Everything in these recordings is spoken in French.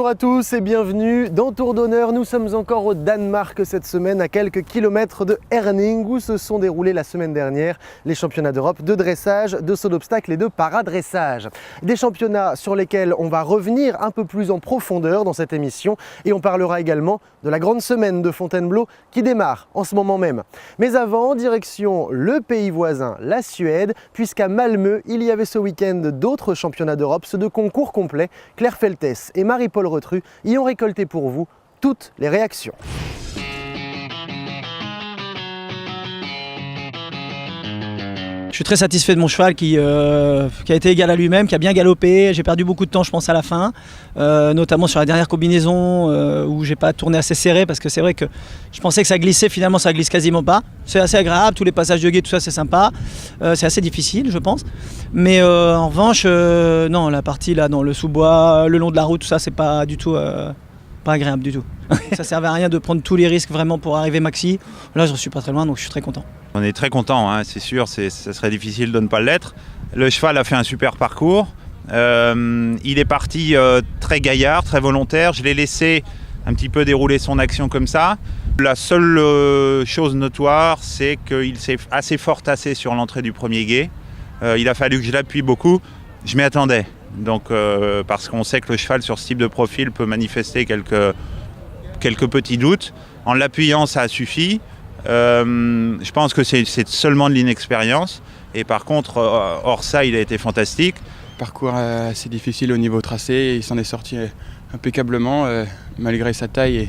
Bonjour à tous et bienvenue dans Tour d'honneur. Nous sommes encore au Danemark cette semaine, à quelques kilomètres de Herning, où se sont déroulés la semaine dernière les championnats d'Europe de dressage, de saut d'obstacle et de paradressage. Des championnats sur lesquels on va revenir un peu plus en profondeur dans cette émission et on parlera également de la grande semaine de Fontainebleau qui démarre en ce moment même. Mais avant, direction le pays voisin, la Suède, puisqu'à Malmö, il y avait ce week-end d'autres championnats d'Europe, ceux de concours complet. Claire Feltes et Marie-Paul Retru y ont récolté pour vous toutes les réactions. Je suis très satisfait de mon cheval qui a été égal à lui-même, qui a bien galopé. J'ai perdu beaucoup de temps, je pense, à la fin, notamment sur la dernière combinaison où j'ai pas tourné assez serré parce que c'est vrai que je pensais que ça glissait, finalement ça glisse quasiment pas. C'est assez agréable, tous les passages de guet, tout ça c'est sympa. C'est assez difficile, je pense. Mais en revanche, non, la partie là dans le sous-bois, le long de la route, tout ça c'est pas du tout pas agréable du tout. Ça servait à rien de prendre tous les risques vraiment pour arriver maxi. Là je ne suis pas très loin donc je suis très content. On est très content, hein, c'est sûr, ça serait difficile de ne pas l'être. Le cheval a fait un super parcours. Il est parti très gaillard, très volontaire. Je l'ai laissé un petit peu dérouler son action comme ça. La seule chose notoire, c'est qu'il s'est assez fort tassé sur l'entrée du premier guet. Il a fallu que je l'appuie beaucoup. Je m'y attendais. Donc, parce qu'on sait que le cheval sur ce type de profil peut manifester quelques petits doutes. En l'appuyant, ça a suffi. Je pense que c'est seulement de l'inexpérience et par contre hors ça il a été fantastique. Parcours assez difficile au niveau tracé, il s'en est sorti impeccablement malgré sa taille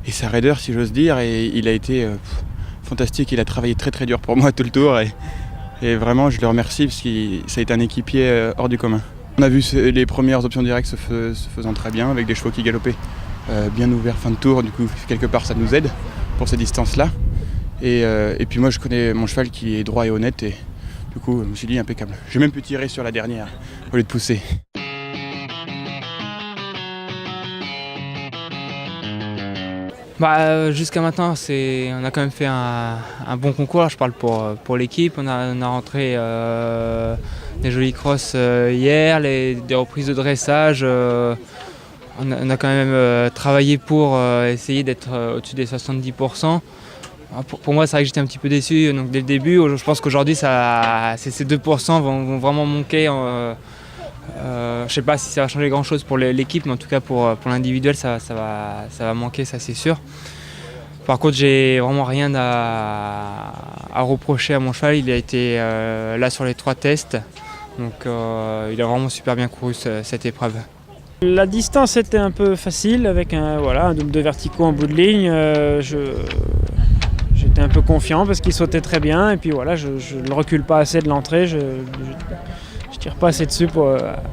et sa raideur si j'ose dire, et il a été fantastique, il a travaillé très très dur pour moi tout le tour et vraiment je le remercie parce que ça a été un équipier hors du commun. On a vu les premières options directes se faisant très bien avec des chevaux qui galopaient bien ouverts fin de tour, du coup quelque part ça nous aide pour ces distances là. Et puis moi je connais mon cheval qui est droit et honnête et du coup je me suis dit impeccable. J'ai même pu tirer sur la dernière au lieu de pousser. Jusqu'à maintenant on a quand même fait un bon concours, je parle pour l'équipe. On a rentré des jolis crosses hier, des reprises de dressage. On a quand même travaillé pour essayer d'être au-dessus des 70%. Pour moi, c'est vrai que j'étais un petit peu déçu donc, dès le début. Je pense qu'aujourd'hui, ces 2% vont vraiment manquer. Je ne sais pas si ça va changer grand-chose pour l'équipe, mais en tout cas pour l'individuel, ça va manquer, ça c'est sûr. Par contre, j'ai vraiment rien à reprocher à mon cheval. Il a été là sur les 3 tests. Donc il a vraiment super bien couru cette épreuve. La distance était un peu facile avec un double de verticaux en bout de ligne. J'étais un peu confiant parce qu'il sautait très bien et puis voilà, je ne recule pas assez de l'entrée, je tire pas assez dessus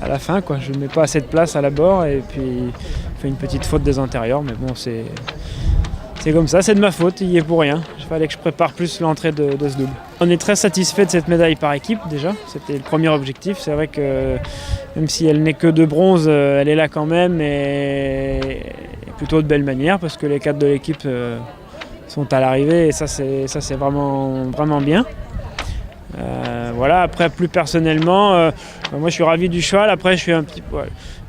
à la fin, quoi. Je ne mets pas assez de place à la bord et puis je fais une petite faute des intérieurs, mais bon c'est comme ça, c'est de ma faute, il y est pour rien. Il fallait que je prépare plus l'entrée de ce double. On est très satisfait de cette médaille par équipe déjà, c'était le premier objectif. C'est vrai que même si elle n'est que de bronze, elle est là quand même et plutôt de belle manière parce que les 4 de l'équipe sont à l'arrivée et ça c'est vraiment, vraiment bien. Après plus personnellement, moi je suis ravi du cheval. Après je fais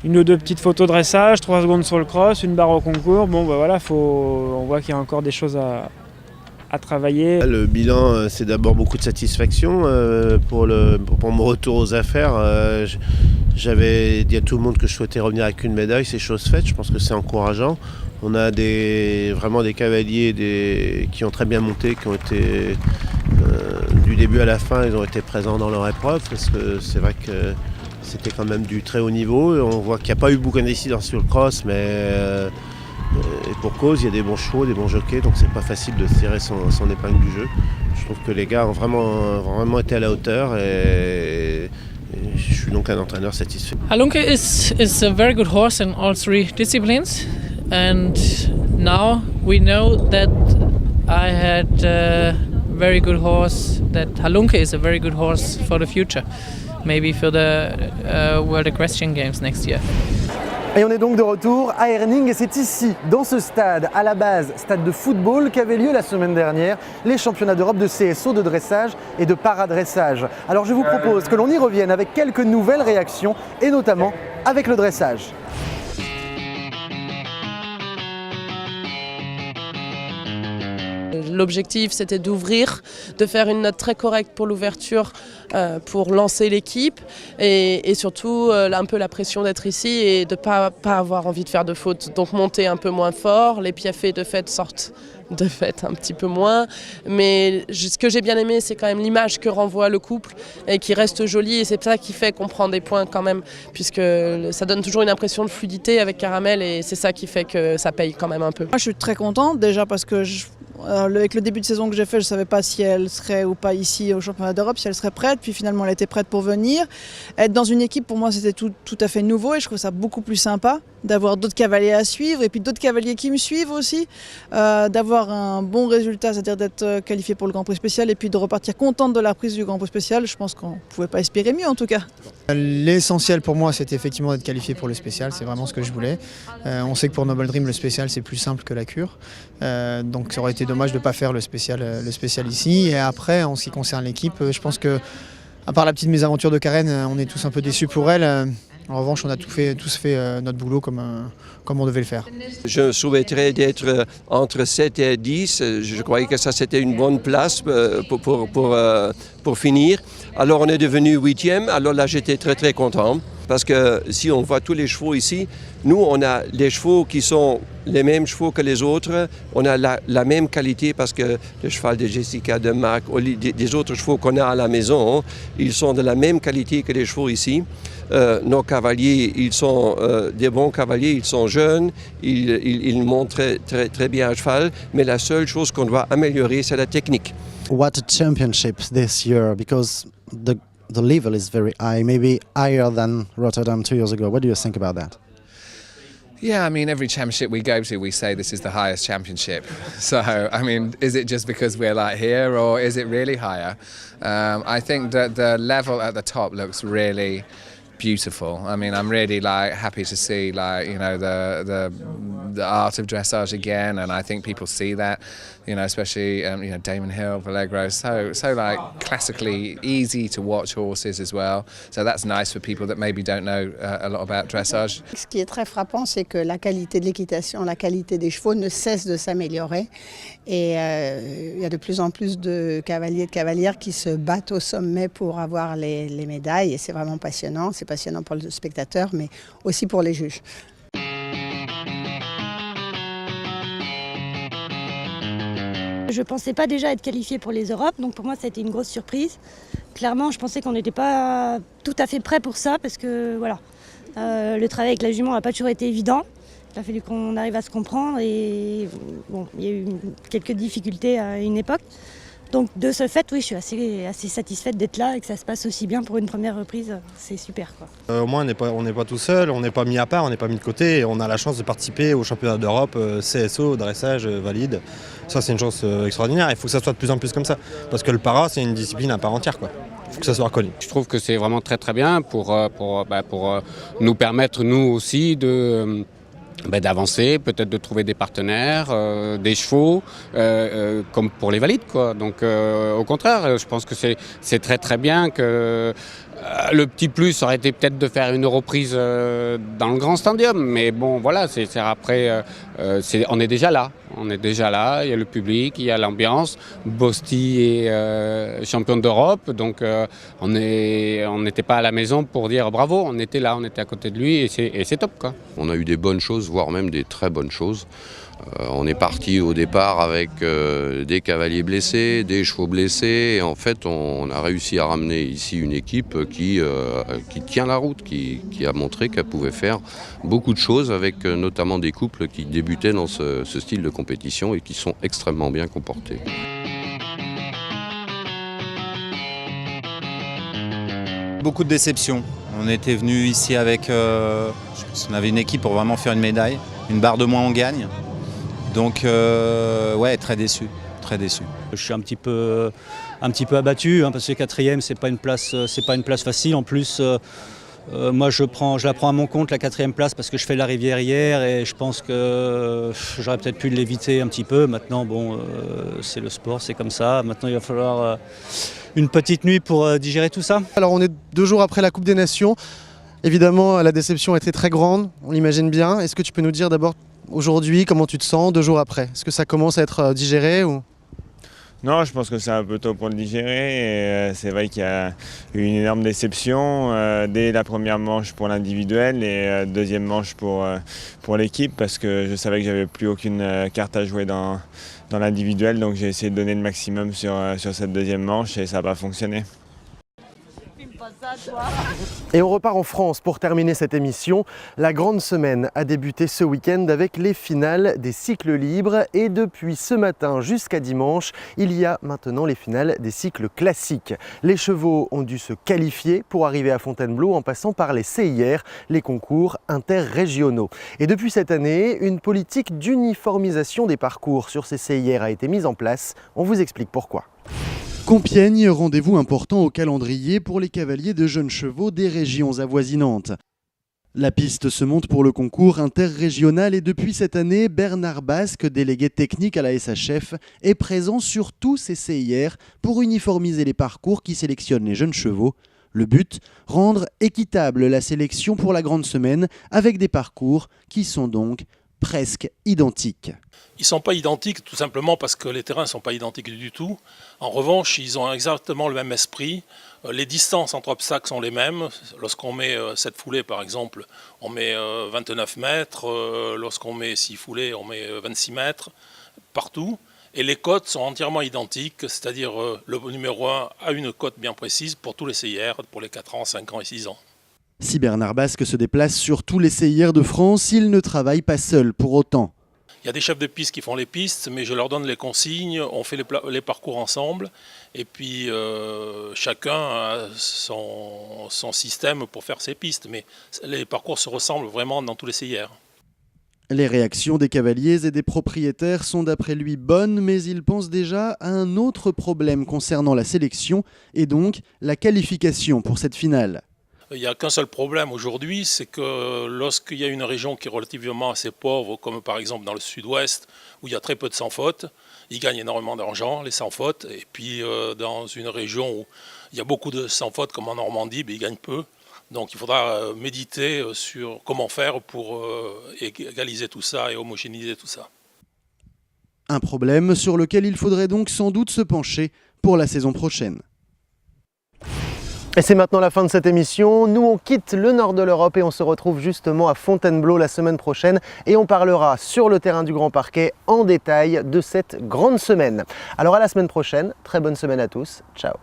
une ou deux petites photos de dressage, 3 secondes sur le cross, une barre au concours. On voit qu'il y a encore des choses à travailler. Le bilan, c'est d'abord beaucoup de satisfaction pour mon retour aux affaires. J'avais dit à tout le monde que je souhaitais revenir avec une médaille, c'est chose faite, je pense que c'est encourageant. On a vraiment des cavaliers qui ont très bien monté, qui ont été du début à la fin, ils ont été présents dans leur épreuve parce que c'est vrai que c'était quand même du très haut niveau. On voit qu'il n'y a pas eu beaucoup d'incidents sur le cross, mais et pour cause, il y a des bons chevaux, des bons jockeys, donc c'est pas facile de tirer son épingle du jeu. Je trouve que les gars ont vraiment été à la hauteur et je suis donc un entraîneur satisfait. Halunke is a very good horse in all 3 disciplines, and now we know that I had a very good horse, that Halunke is a very good horse for the future, maybe for the World Equestrian Games next year. Et on est donc de retour à Herning et c'est ici, dans ce stade, à la base, stade de football, qu'avaient lieu la semaine dernière les championnats d'Europe de CSO, de dressage et de paradressage. Alors je vous propose que l'on y revienne avec quelques nouvelles réactions et notamment avec le dressage. L'objectif, c'était d'ouvrir, de faire une note très correcte pour l'ouverture, pour lancer l'équipe et surtout un peu la pression d'être ici et de pas avoir envie de faire de fautes. Donc monter un peu moins fort, les piafés de fait sortent de fait un petit peu moins, mais ce que j'ai bien aimé, c'est quand même l'image que renvoie le couple et qui reste jolie, et c'est ça qui fait qu'on prend des points quand même, puisque ça donne toujours une impression de fluidité avec Caramel, et c'est ça qui fait que ça paye quand même un peu. Moi, je suis très contente déjà parce que avec le début de saison que j'ai fait, je ne savais pas si elle serait ou pas ici au championnat d'Europe, si elle serait prête, puis finalement elle était prête pour venir. Être dans une équipe, pour moi, c'était tout à fait nouveau, et je trouve ça beaucoup plus sympa d'avoir d'autres cavaliers à suivre, et puis d'autres cavaliers qui me suivent aussi, d'avoir un bon résultat, c'est-à-dire d'être qualifié pour le Grand Prix spécial, et puis de repartir contente de la prise du Grand Prix spécial. Je pense qu'on ne pouvait pas espérer mieux en tout cas. L'essentiel pour moi, c'était effectivement d'être qualifié pour le spécial, c'est vraiment ce que je voulais. On sait que pour Noble Dream, le spécial, c'est plus simple que la cure, donc ça aurait été dommage de ne pas faire le spécial ici. Et après, en ce qui concerne l'équipe, je pense que, à part la petite mésaventure de Karen, on est tous un peu déçus pour elle. En revanche, on a tous fait notre boulot comme on devait le faire. Je souhaiterais d'être entre 7 et 10. Je croyais que ça c'était une bonne place pour finir. Alors on est devenu 8e. Alors là j'étais très très content. Parce que si on voit tous les chevaux ici, nous on a les chevaux qui sont les mêmes chevaux que les autres. On a la même qualité parce que le cheval de Jessica, de Mac, des autres chevaux qu'on a à la maison, ils sont de la même qualité que les chevaux ici. Nos cavaliers, ils sont des bons cavaliers, ils sont jeunes, ils montent très, très bien à cheval, mais la seule chose qu'on doit améliorer, c'est la technique. What a championship this year, because the level is very high, maybe higher than Rotterdam 2 years ago. What do you think about that? Yeah, I mean, every championship we go to, we say this is the highest championship. So, I mean, is it just because we're like here, or is it really higher? I think that the level at the top looks really beautiful. I mean, I'm really happy to see the art of dressage again, and I think people see that, especially Damon Hill, Vallegro, so classically easy to watch horses as well. So that's nice for people that maybe don't know a lot about dressage. Ce qui est très frappant, c'est que la qualité de l'équitation, la qualité des chevaux ne cesse de s'améliorer, et il y a de plus en plus de cavaliers et de cavalières qui se battent au sommet pour avoir les médailles, et c'est vraiment passionnant. C'est passionnant pour le spectateur, mais aussi pour les juges. Je ne pensais pas déjà être qualifiée pour les Europes, donc pour moi ça a été une grosse surprise. Clairement, je pensais qu'on n'était pas tout à fait prêt pour ça, parce que voilà, le travail avec la jument n'a pas toujours été évident. Il a fallu qu'on arrive à se comprendre, et bon, il y a eu quelques difficultés à une époque. Donc de ce fait, oui, je suis assez satisfaite d'être là et que ça se passe aussi bien pour une première reprise. C'est super, quoi. Au moins, on n'est pas tout seul, on n'est pas mis à part, on n'est pas mis de côté. Et on a la chance de participer au championnat d'Europe, CSO, dressage, valide. Ça, c'est une chance extraordinaire. Il faut que ça soit de plus en plus comme ça. Parce que le para, c'est une discipline à part entière, quoi. Il faut que ça soit reconnu. Je trouve que c'est vraiment très très bien pour nous permettre, nous aussi, d'avancer, peut-être de trouver des partenaires, des chevaux, comme pour les valides, quoi. Donc au contraire, je pense que c'est très très bien que le petit plus aurait été peut-être de faire une reprise dans le grand stadium, mais bon voilà, c'est après, on est déjà là. On est déjà là, il y a le public, il y a l'ambiance. Bosti est champion d'Europe, donc on n'était pas à la maison pour dire bravo, on était là, on était à côté de lui, et c'est top, quoi. On a eu des bonnes choses, voire même des très bonnes choses. On est parti au départ avec des cavaliers blessés, des chevaux blessés, et en fait on a réussi à ramener ici une équipe qui tient la route, qui a montré qu'elle pouvait faire beaucoup de choses, avec notamment des couples qui débutaient dans ce style de compétition et qui sont extrêmement bien comportés. Beaucoup de déceptions. On était venu ici avec, je pense qu'on avait une équipe pour vraiment faire une médaille, une barre de moins on gagne. Donc ouais, très déçu, très déçu. Je suis un petit peu abattu, parce que 4e, c'est pas une place facile. En plus, moi je la prends à mon compte, la 4e place, parce que je fais la rivière hier, et je pense que j'aurais peut-être pu l'éviter un petit peu. Maintenant, bon, c'est le sport, c'est comme ça. Maintenant, il va falloir une petite nuit pour digérer tout ça. Alors on est 2 jours après la Coupe des Nations. Évidemment, la déception a été très grande, on l'imagine bien. Est-ce que tu peux nous dire d'abord aujourd'hui comment tu te sens 2 jours après? Est-ce que ça commence à être digéré ou... Non, je pense que c'est un peu tôt pour le digérer. Et c'est vrai qu'il y a eu une énorme déception dès la première manche pour l'individuel et deuxième manche pour l'équipe parce que je savais que j'avais plus aucune carte à jouer dans l'individuel. Donc j'ai essayé de donner le maximum sur cette deuxième manche et ça n'a pas fonctionné. Et on repart en France pour terminer cette émission. La grande semaine a débuté ce week-end avec les finales des cycles libres et depuis ce matin jusqu'à dimanche, il y a maintenant les finales des cycles classiques. Les chevaux ont dû se qualifier pour arriver à Fontainebleau en passant par les CIR, les concours interrégionaux. Et depuis cette année, une politique d'uniformisation des parcours sur ces CIR a été mise en place. On vous explique pourquoi. Compiègne, rendez-vous important au calendrier pour les cavaliers de jeunes chevaux des régions avoisinantes. La piste se monte pour le concours interrégional et depuis cette année, Bernard Basque, délégué technique à la SHF, est présent sur tous ces CIR pour uniformiser les parcours qui sélectionnent les jeunes chevaux. Le but, rendre équitable la sélection pour la grande semaine avec des parcours qui sont donc presque identiques. Ils ne sont pas identiques tout simplement parce que les terrains ne sont pas identiques du tout. En revanche, ils ont exactement le même esprit. Les distances entre obstacles sont les mêmes. Lorsqu'on met 7 foulées par exemple, on met 29 mètres. Lorsqu'on met 6 foulées, on met 26 mètres partout. Et les cotes sont entièrement identiques, c'est-à-dire le numéro 1 a une cote bien précise pour tous les CIR, pour les 4 ans, 5 ans et 6 ans. Si Bernard Basque se déplace sur tous les CIR de France, il ne travaille pas seul pour autant. Il y a des chefs de piste qui font les pistes, mais je leur donne les consignes, on fait les parcours ensemble, et puis chacun a son système pour faire ses pistes, mais les parcours se ressemblent vraiment dans tous les CIR. Les réactions des cavaliers et des propriétaires sont d'après lui bonnes, mais il pense déjà à un autre problème concernant la sélection, et donc la qualification pour cette finale. Il n'y a qu'un seul problème aujourd'hui, c'est que lorsqu'il y a une région qui est relativement assez pauvre, comme par exemple dans le sud-ouest, où il y a très peu de sans-faute, ils gagnent énormément d'argent, les sans-faute. Et puis dans une région où il y a beaucoup de sans-faute, comme en Normandie, ils gagnent peu. Donc il faudra méditer sur comment faire pour égaliser tout ça et homogénéiser tout ça. Un problème sur lequel il faudrait donc sans doute se pencher pour la saison prochaine. Et c'est maintenant la fin de cette émission. Nous, on quitte le nord de l'Europe et on se retrouve justement à Fontainebleau la semaine prochaine et on parlera sur le terrain du Grand Parquet en détail de cette grande semaine. Alors à la semaine prochaine, très bonne semaine à tous, ciao.